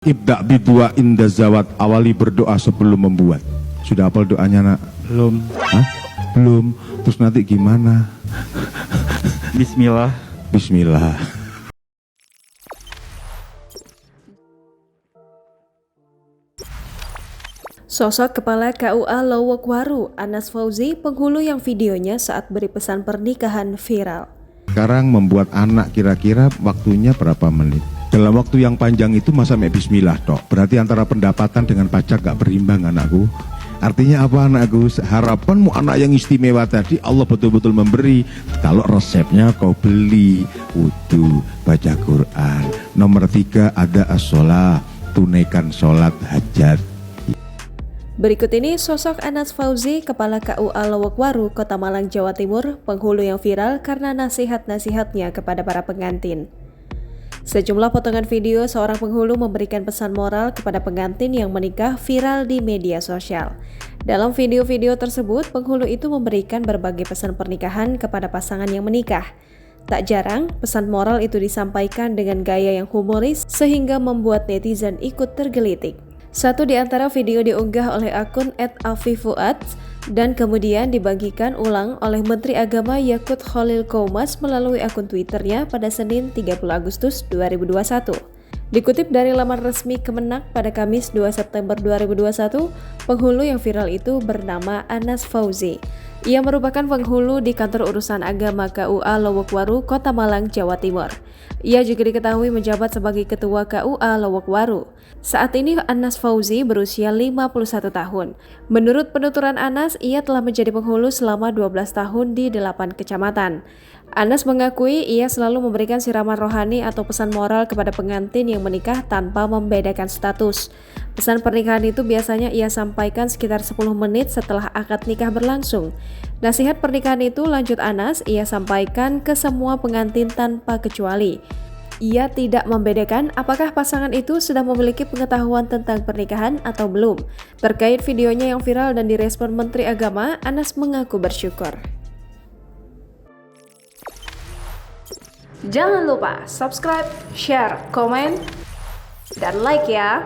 Ibda bidua inda zawat, awali berdoa sebelum membuat. Sudah hafal doanya, nak? Belum. Hah? Belum. Terus nanti gimana? Bismillah. Bismillah. Sosok Kepala KUA Lowokwaru, Anas Fauzi, penghulu yang videonya saat beri pesan pernikahan viral. Sekarang membuat anak kira-kira waktunya berapa menit? Dalam waktu yang panjang itu masa mek bismillah tok. Berarti antara pendapatan dengan pajak gak berimbang, anakku. Artinya apa, anakku? Harapanmu anak yang istimewa tadi Allah betul-betul memberi. Kalau resepnya kau beli, wudu, baca Quran. Nomor 3 ada as-sholah, tunaikan sholat hajat. Berikut ini sosok Anas Fauzi, Kepala KUA Lowokwaru, Kota Malang, Jawa Timur, penghulu yang viral karena nasihat-nasihatnya kepada para pengantin. Sejumlah potongan video seorang penghulu memberikan pesan moral kepada pengantin yang menikah viral di media sosial. Dalam video-video tersebut, penghulu itu memberikan berbagai pesan pernikahan kepada pasangan yang menikah. Tak jarang, pesan moral itu disampaikan dengan gaya yang humoris sehingga membuat netizen ikut tergelitik. Satu di antara video diunggah oleh akun @afifuad dan kemudian dibagikan ulang oleh Menteri Agama Yakut Khalil Qoumas melalui akun Twitternya pada Senin 30 Agustus 2021. Dikutip dari laman resmi Kemenak pada Kamis 2 September 2021, penghulu yang viral itu bernama Anas Fauzi. Ia merupakan penghulu di Kantor Urusan Agama KUA Lowokwaru, Kota Malang, Jawa Timur. Ia juga diketahui menjabat sebagai Ketua KUA Lowokwaru. Saat ini Anas Fauzi berusia 51 tahun. Menurut penuturan Anas, ia telah menjadi penghulu selama 12 tahun di 8 kecamatan. Anas mengakui ia selalu memberikan siraman rohani atau pesan moral kepada pengantin yang menikah tanpa membedakan status. Pesan pernikahan itu biasanya ia sampaikan sekitar 10 menit setelah akad nikah berlangsung. Nasihat pernikahan itu, lanjut Anas, ia sampaikan ke semua pengantin tanpa kecuali. Ia tidak membedakan apakah pasangan itu sudah memiliki pengetahuan tentang pernikahan atau belum. Terkait videonya yang viral dan direspon Menteri Agama, Anas mengaku bersyukur. Jangan lupa subscribe, share, komen, dan like ya!